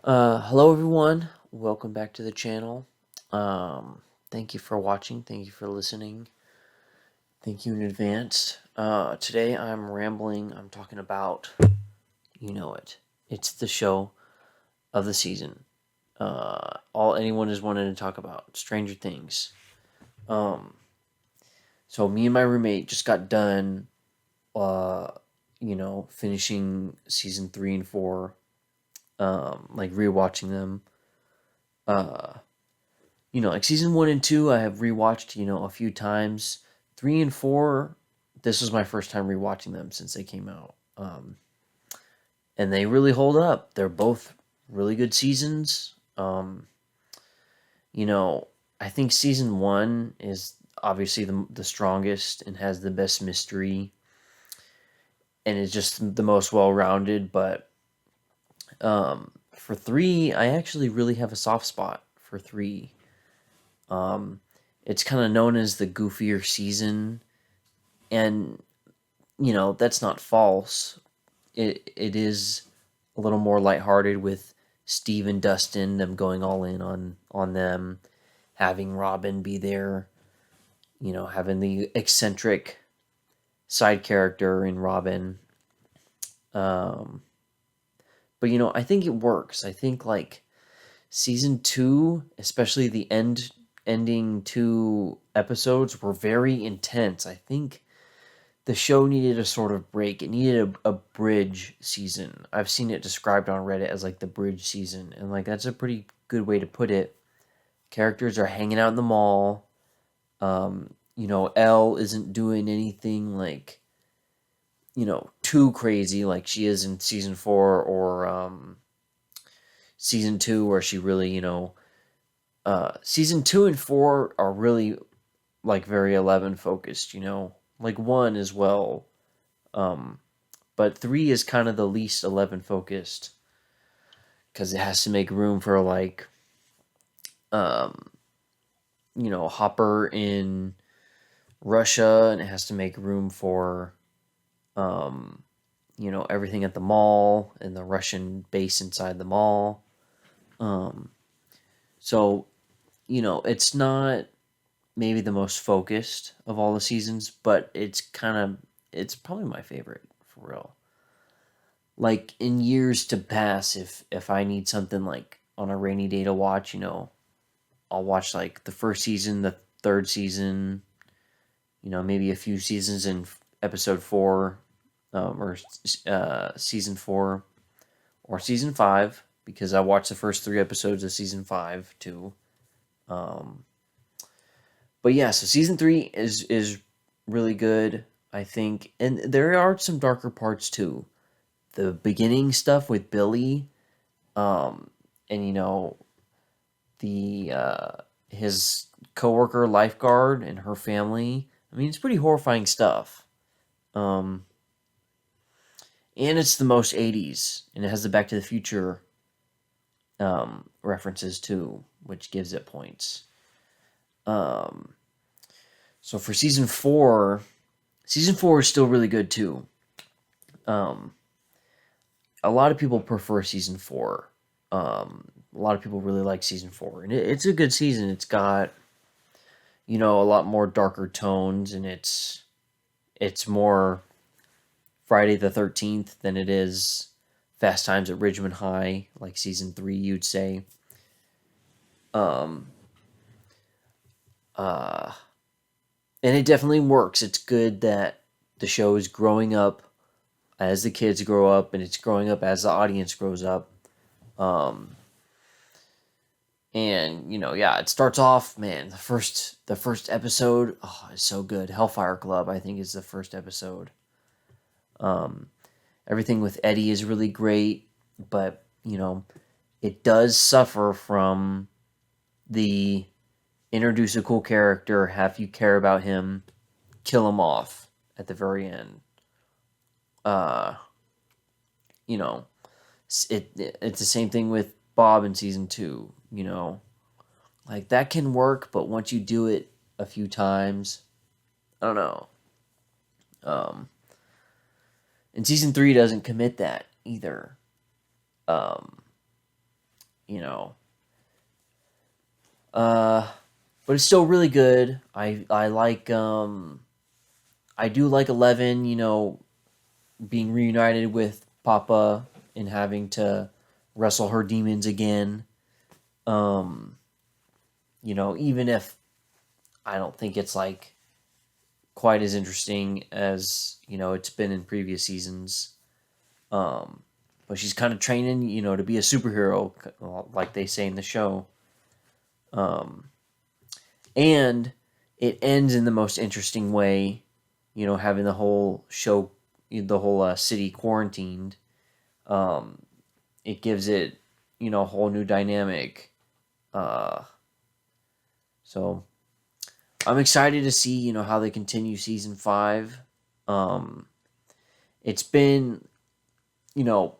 Hello everyone. Welcome back to the channel. Thank you for watching. Thank you for listening. Thank you in advance. Today I'm rambling. I'm talking about, you know it. It's the show of the season. All anyone is wanting to talk about, Stranger Things. Um, so me and my roommate just got done, uh, finishing season 3 and 4. Like rewatching them. Uh, like season 1 and 2, I have rewatched, a few times. 3 and 4, this was my first time rewatching them since they came out. And they really hold up. They're both really good seasons. You know, I think season 1 is obviously the strongest and has the best mystery and is just the most well rounded. But for 3, I actually really have a soft spot for 3. Um, it's kind of known as the goofier season, and that's not false. It is a little more lighthearted with Steve and Dustin, them going all in on them, having Robin be there, having the eccentric side character in Robin. Um, but I think it works. I think like season 2, especially the ending 2 episodes were very intense. I think the show needed a sort of break. It needed a bridge season. I've seen it described on Reddit as like the bridge season, and like that's a pretty good way to put it. Characters are hanging out in the mall. Elle isn't doing anything like too crazy like she is in season 4 or season 2, where she really season 2 and 4 are really like very 11 focused. Like 1 as well. Um, but 3 is kind of the least 11 focused because it has to make room for like um, Hopper in Russia, and it has to make room for um, everything at the mall and the Russian base inside the mall. Um, so it's not maybe the most focused of all the seasons, but it's probably my favorite for real. Like in years to pass, if I need something like on a rainy day to watch, I'll watch like the first season, the third season, maybe a few seasons in episode 4, or season 4 or season 5, because I watched the first 3 episodes of season 5 too. Um, but yeah, so season 3 is really good, I think, and there are some darker parts too. The beginning stuff with Billy, and the his coworker lifeguard and her family. I mean, it's pretty horrifying stuff. Um, and it's the most 80s, and it has the Back to the Future references too, which gives it points. Um, so for season 4 is still really good too. Um, a lot of people prefer season 4. A lot of people really like season 4, and it's a good season. It's got a lot more darker tones, and it's more Friday the 13th than it is Fast Times at Ridgemont High, like season 3, you'd say. Um, uh, and it definitely works. It's good that the show is growing up as the kids grow up, and it's growing up as the audience grows up. Um, and yeah, it starts off, man. The first episode, oh, is so good. Hellfire Club, I think, is the first episode. Um, Everything with Eddie is really great, but it does suffer from the introduce a cool character, have you care about him, kill him off at the very end. Uh, you know, it's the same thing with Bob in season 2. Like that can work, but once you do it a few times, I don't know. Um, and season 3 doesn't commit that either. Um, know. But it's still really good. I like I do like 11, being reunited with Papa and having to wrestle her demons again. Um, even if I don't think it's like quite as interesting as, it's been in previous seasons. But she's kind of training, to be a superhero, like they say in the show. And it ends in the most interesting way, having the whole show, the whole city quarantined. It gives it, a whole new dynamic. So I'm excited to see, how they continue season 5. It's been, you know,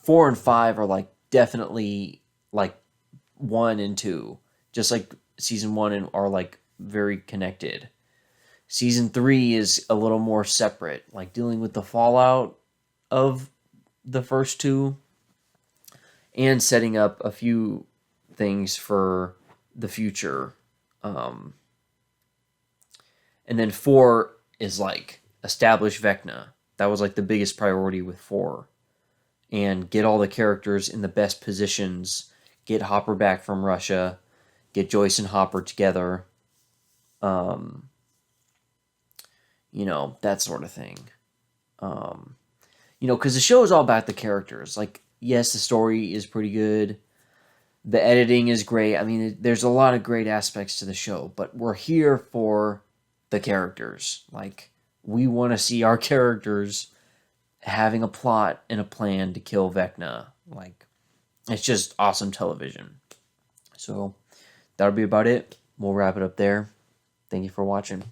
4 and 5 are like definitely like 1 and 2, just like season 1 and are like very connected. Season 3 is a little more separate, like dealing with the fallout of the first 2 and setting up a few things for the future. And then 4 is like establish Vecna. That was like the biggest priority with 4. And get all the characters in the best positions. Get Hopper back from Russia. Get Joyce and Hopper together. That sort of thing. Because the show is all about the characters. Like, yes, the story is pretty good. The editing is great. I mean, there's a lot of great aspects to the show, but we're here for the characters. Like, we want to see our characters having a plot and a plan to kill Vecna. Like, it's just awesome television. So, that'll be about it. We'll wrap it up there. Thank you for watching.